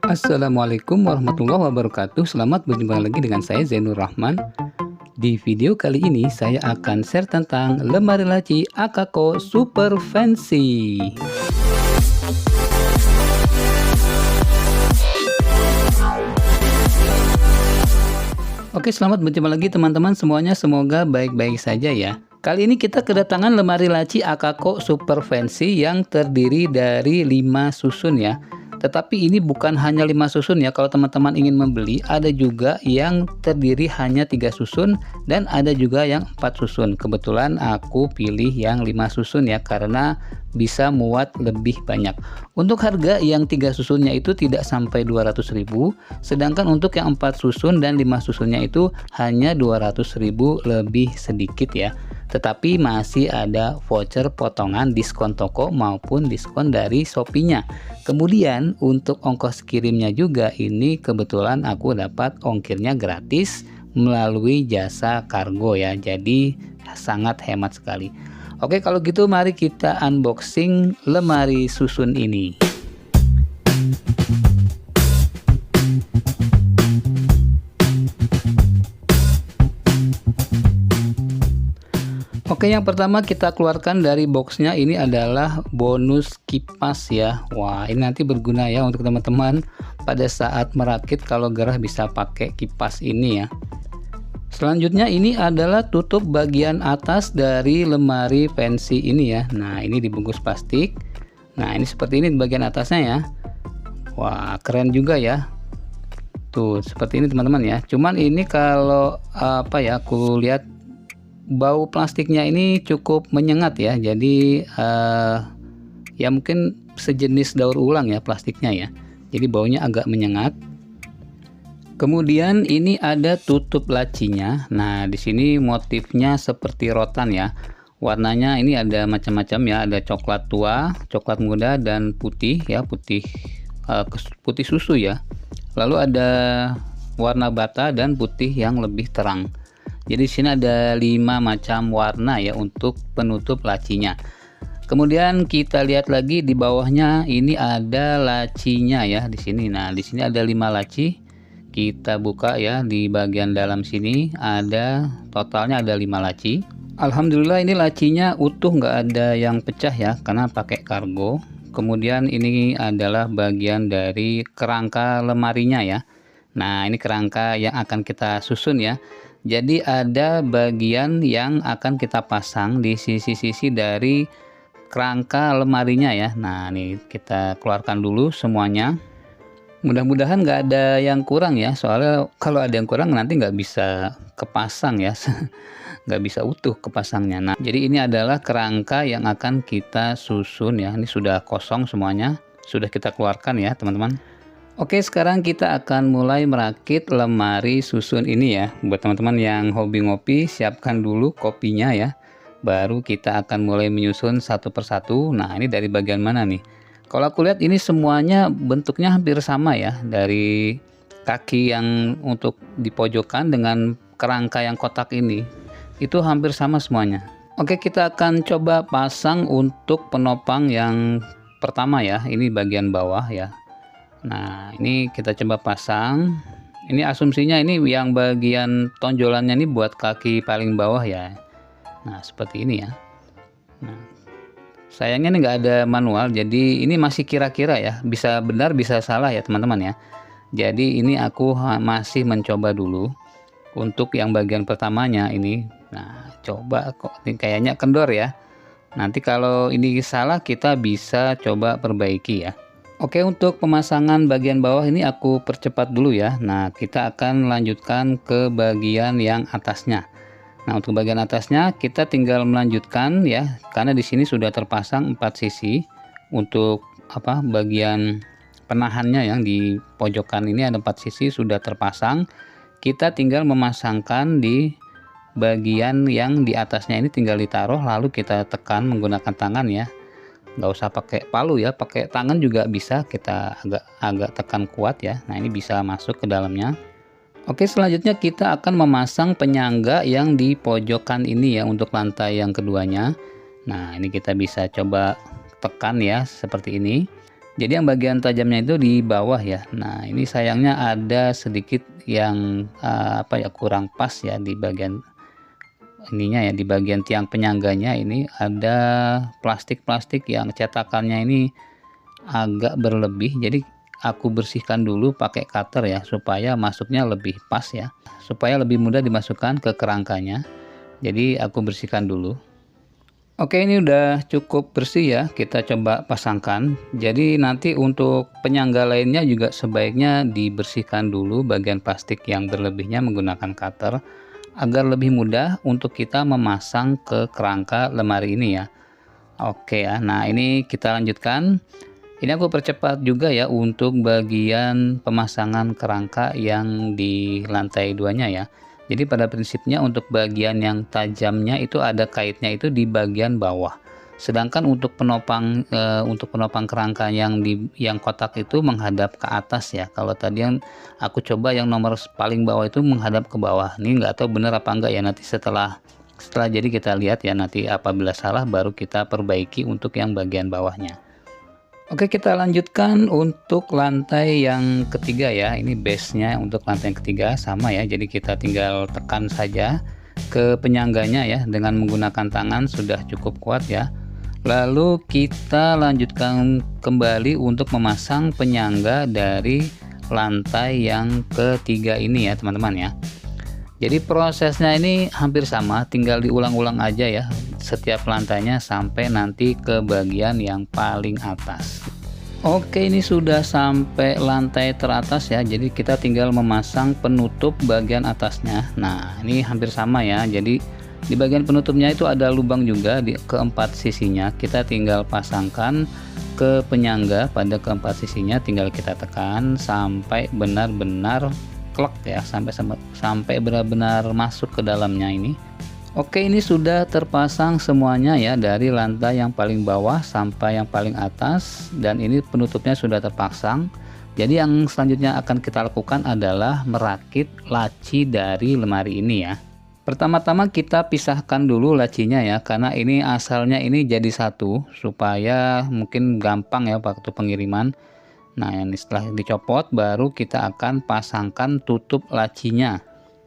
Assalamualaikum warahmatullahi wabarakatuh. Selamat berjumpa lagi dengan saya Zainur Rahman. Di video kali ini saya akan share tentang lemari laci Akako Super Fancy. Oke, selamat berjumpa lagi teman-teman semuanya, semoga baik-baik saja ya. Kali ini kita kedatangan lemari laci Akako Super Fancy yang terdiri dari 5 susun ya. Tetapi ini bukan hanya 5 susun ya, kalau teman-teman ingin membeli ada juga yang terdiri hanya 3 susun dan ada juga yang 4 susun. Kebetulan aku pilih yang 5 susun ya, karena bisa muat lebih banyak. Untuk harga yang 3 susunnya itu tidak sampai 200.000, sedangkan untuk yang 4 susun dan 5 susunnya itu hanya 200.000 lebih sedikit ya. Tetapi masih ada voucher potongan diskon toko maupun diskon dari Shopee-nya. Kemudian untuk ongkos kirimnya juga ini kebetulan aku dapat ongkirnya gratis melalui jasa kargo ya. Jadi sangat hemat sekali. Oke, kalau gitu mari kita unboxing lemari susun ini. Oke, yang pertama kita keluarkan dari boxnya ini adalah bonus kipas ya. Wah, ini nanti berguna ya untuk teman-teman pada saat merakit, kalau gerah bisa pakai kipas ini ya. Selanjutnya ini adalah tutup bagian atas dari lemari fancy ini ya. Nah, ini dibungkus plastik. Nah, ini seperti ini bagian atasnya ya. Wah, keren juga ya. Tuh, seperti ini teman-teman ya. Cuman ini kalau aku lihat bau plastiknya ini cukup menyengat ya. Jadi ya mungkin sejenis daur ulang ya plastiknya ya. Jadi baunya agak menyengat. Kemudian ini ada tutup lacinya. Nah, di sini motifnya seperti rotan ya. Warnanya ini ada macam-macam ya. Ada coklat tua, coklat muda, dan putih ya, putih susu ya. Lalu ada warna bata dan putih yang lebih terang. Jadi di sini ada 5 macam warna ya untuk penutup lacinya. Kemudian kita lihat lagi di bawahnya ini ada lacinya ya di sini. Nah, di sini ada 5 laci. Kita buka ya, di bagian dalam sini ada totalnya ada 5 laci. Alhamdulillah ini lacinya utuh, nggak ada yang pecah ya karena pakai kargo. Kemudian ini adalah bagian dari kerangka lemarinya ya. Nah, ini kerangka yang akan kita susun ya. Jadi ada bagian yang akan kita pasang di sisi-sisi dari kerangka lemarinya ya. Nah, ini kita keluarkan dulu semuanya. Mudah-mudahan nggak ada yang kurang ya, soalnya kalau ada yang kurang nanti nggak bisa kepasang ya. Nggak bisa utuh kepasangnya. Nah, jadi ini adalah kerangka yang akan kita susun ya. Ini sudah kosong semuanya, sudah kita keluarkan ya teman-teman. Oke, sekarang kita akan mulai merakit lemari susun ini ya. Buat teman-teman yang hobi ngopi, siapkan dulu kopinya ya. Baru kita akan mulai menyusun satu persatu. Nah, ini dari bagian mana nih? Kalau aku lihat ini semuanya bentuknya hampir sama ya. Dari kaki yang untuk di pojokan dengan kerangka yang kotak ini. Itu hampir sama semuanya. Oke, kita akan coba pasang untuk penopang yang pertama ya. Ini bagian bawah ya. Nah, ini kita coba pasang. Ini asumsinya ini yang bagian tonjolannya ini buat kaki paling bawah ya. Nah, seperti ini ya. Nah, sayangnya ini nggak ada manual, jadi ini masih kira-kira ya. Bisa benar, bisa salah ya teman-teman ya. Jadi ini aku masih mencoba dulu untuk yang bagian pertamanya ini. Nah, coba kok ini kayaknya kendor ya. Nanti kalau ini salah kita bisa coba perbaiki ya. Oke, untuk pemasangan bagian bawah ini aku percepat dulu ya. Nah, kita akan lanjutkan ke bagian yang atasnya. Nah, untuk bagian atasnya kita tinggal melanjutkan ya, karena di sini sudah terpasang 4 sisi. Untuk bagian penahannya yang di pojokan ini ada 4 sisi sudah terpasang. Kita tinggal memasangkan di bagian yang di atasnya ini, tinggal ditaruh lalu kita tekan menggunakan tangan ya. Nggak usah pakai palu ya, pakai tangan juga bisa, kita agak tekan kuat ya. Nah, ini bisa masuk ke dalamnya. Oke, selanjutnya kita akan memasang penyangga yang di pojokan ini ya untuk lantai yang keduanya. Nah, ini kita bisa coba tekan ya seperti ini. Jadi yang bagian tajamnya itu di bawah ya. Nah, ini sayangnya ada sedikit yang kurang pas ya di bagian ininya ya, di bagian tiang penyangganya ini ada plastik-plastik yang cetakannya ini agak berlebih. Jadi aku bersihkan dulu pakai cutter ya supaya masuknya lebih pas ya, supaya lebih mudah dimasukkan ke kerangkanya. Jadi aku bersihkan dulu. Oke, ini udah cukup bersih ya, kita coba pasangkan. Jadi nanti untuk penyangga lainnya juga sebaiknya dibersihkan dulu bagian plastik yang berlebihnya menggunakan cutter agar lebih mudah untuk kita memasang ke kerangka lemari ini ya. Oke ya, nah ini kita lanjutkan. Ini aku percepat juga ya untuk bagian pemasangan kerangka yang di lantai duanya ya. Jadi pada prinsipnya untuk bagian yang tajamnya itu ada kaitnya itu di bagian bawah. Sedangkan untuk penopang kerangka yang kotak itu menghadap ke atas ya. Kalau tadi yang aku coba yang nomor paling bawah itu menghadap ke bawah. Ini nggak tahu benar apa enggak ya, nanti setelah jadi kita lihat ya, nanti apabila salah baru kita perbaiki untuk yang bagian bawahnya. Oke, kita lanjutkan untuk lantai yang ketiga ya. Ini base-nya untuk lantai yang ketiga sama ya. Jadi kita tinggal tekan saja ke penyangganya ya dengan menggunakan tangan, sudah cukup kuat ya. Lalu kita lanjutkan kembali untuk memasang penyangga dari lantai yang ketiga ini ya teman-teman ya. Jadi prosesnya ini hampir sama, tinggal diulang-ulang aja ya setiap lantainya sampai nanti ke bagian yang paling atas. Oke, ini sudah sampai lantai teratas ya, jadi kita tinggal memasang penutup bagian atasnya. Nah, ini hampir sama ya, jadi di bagian penutupnya itu ada lubang juga di keempat sisinya. Kita tinggal pasangkan ke penyangga pada keempat sisinya, tinggal kita tekan sampai benar-benar klek ya, sampai benar-benar masuk ke dalamnya ini. Oke, ini sudah terpasang semuanya ya, dari lantai yang paling bawah sampai yang paling atas, dan ini penutupnya sudah terpasang. Jadi yang selanjutnya akan kita lakukan adalah merakit laci dari lemari ini ya. Pertama-tama kita pisahkan dulu lacinya ya, karena ini asalnya ini jadi satu supaya mungkin gampang ya waktu pengiriman. Nah, ini setelah dicopot baru kita akan pasangkan tutup lacinya.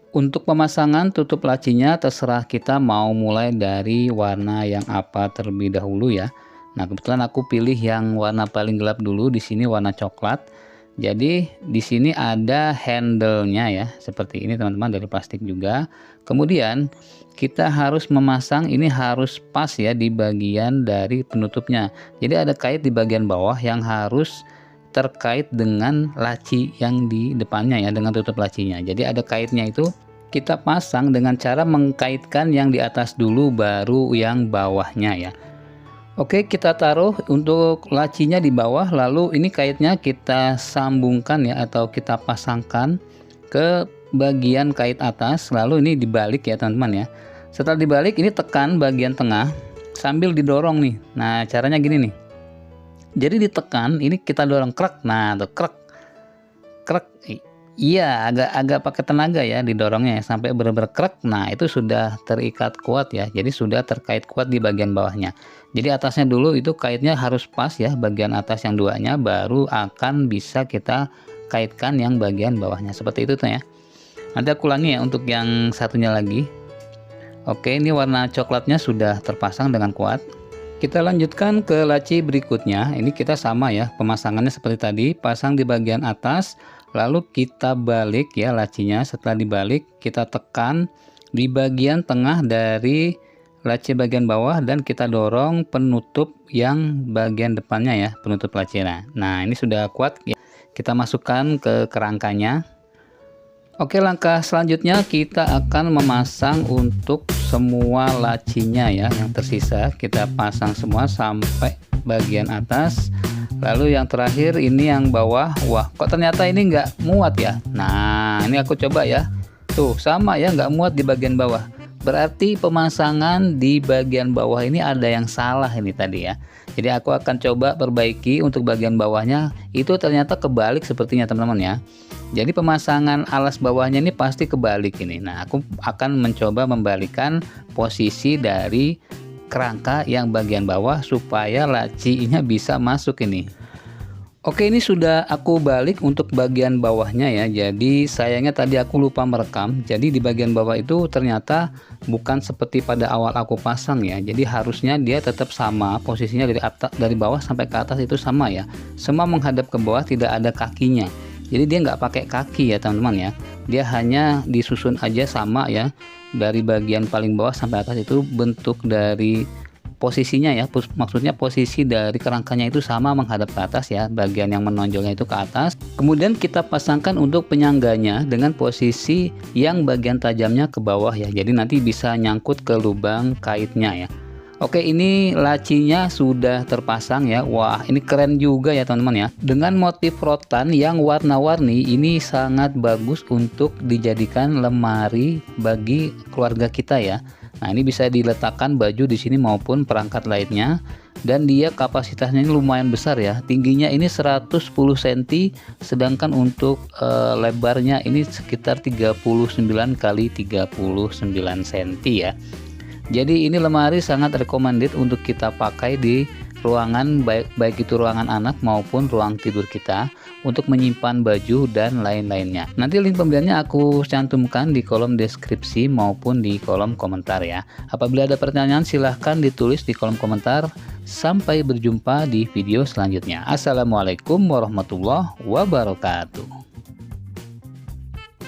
Untuk pemasangan tutup lacinya terserah kita mau mulai dari warna yang apa terlebih dahulu ya. Nah, kebetulan aku pilih yang warna paling gelap dulu, di sini warna coklat. Jadi di sini ada handle-nya ya, seperti ini teman-teman, dari plastik juga. Kemudian kita harus memasang, ini harus pas ya di bagian dari penutupnya. Jadi ada kait di bagian bawah yang harus terkait dengan laci yang di depannya ya, dengan tutup lacinya. Jadi ada kaitnya, itu kita pasang dengan cara mengkaitkan yang di atas dulu baru yang bawahnya ya. Oke, kita taruh untuk lacinya di bawah, lalu ini kaitnya kita sambungkan ya, atau kita pasangkan ke bagian kait atas, lalu ini dibalik ya teman-teman ya. Setelah dibalik, ini tekan bagian tengah sambil didorong nih. Nah, caranya gini nih. Jadi ditekan, ini kita dorong krek. Nah, tuh krek. Krek. Iya, agak pakai tenaga ya didorongnya sampai benar-benar krek. Nah, itu sudah terikat kuat ya. Jadi sudah terkait kuat di bagian bawahnya. Jadi atasnya dulu itu kaitnya harus pas ya, bagian atas yang duanya baru akan bisa kita kaitkan yang bagian bawahnya. Seperti itu tuh ya. Nanti aku ulangi ya untuk yang satunya lagi. Oke, ini warna coklatnya sudah terpasang dengan kuat. Kita lanjutkan ke laci berikutnya. Ini kita sama ya, pemasangannya seperti tadi, pasang di bagian atas, lalu kita balik ya lacinya. Setelah dibalik, kita tekan di bagian tengah dari laci bagian bawah dan kita dorong penutup yang bagian depannya ya, penutup laci. Nah, ini sudah kuat ya. Kita masukkan ke kerangkanya. Oke, langkah selanjutnya kita akan memasang untuk semua lacinya ya, yang tersisa kita pasang semua sampai bagian atas. Lalu yang terakhir ini yang bawah. Wah, kok ternyata ini nggak muat ya. Nah, ini aku coba ya, tuh sama ya, nggak muat di bagian bawah. Berarti pemasangan di bagian bawah ini ada yang salah ini tadi ya. Jadi aku akan coba perbaiki untuk bagian bawahnya. Itu ternyata kebalik sepertinya teman-teman ya. Jadi pemasangan alas bawahnya ini pasti kebalik ini. Nah, aku akan mencoba membalikkan posisi dari kerangka yang bagian bawah supaya lacinya bisa masuk ini. Oke, ini sudah aku balik untuk bagian bawahnya ya. Jadi sayangnya tadi aku lupa merekam. Jadi di bagian bawah itu ternyata bukan seperti pada awal aku pasang ya. Jadi harusnya dia tetap sama posisinya dari atas, dari bawah sampai ke atas itu sama ya. Semua menghadap ke bawah, tidak ada kakinya. Jadi dia nggak pakai kaki ya teman-teman ya. Dia hanya disusun aja sama ya. Dari bagian paling bawah sampai atas itu bentuk dari posisinya ya, maksudnya posisi dari kerangkanya itu sama menghadap ke atas ya, bagian yang menonjolnya itu ke atas. Kemudian kita pasangkan untuk penyangganya dengan posisi yang bagian tajamnya ke bawah ya, jadi nanti bisa nyangkut ke lubang kaitnya ya. Oke, ini lacinya sudah terpasang ya. Wah, ini keren juga ya teman-teman ya, dengan motif rotan yang warna-warni. Ini sangat bagus untuk dijadikan lemari bagi keluarga kita ya. Nah, ini bisa diletakkan baju di sini maupun perangkat lainnya, dan dia kapasitasnya ini lumayan besar ya. Tingginya ini 110 cm, sedangkan untuk lebarnya ini sekitar 39 kali 39 cm ya. Jadi ini lemari sangat recommended untuk kita pakai di ruangan, baik itu ruangan anak maupun ruang tidur kita, untuk menyimpan baju dan lain-lainnya. Nanti link pembeliannya aku cantumkan di kolom deskripsi maupun di kolom komentar ya. Apabila ada pertanyaan silahkan ditulis di kolom komentar. Sampai berjumpa di video selanjutnya. Assalamualaikum warahmatullahi wabarakatuh.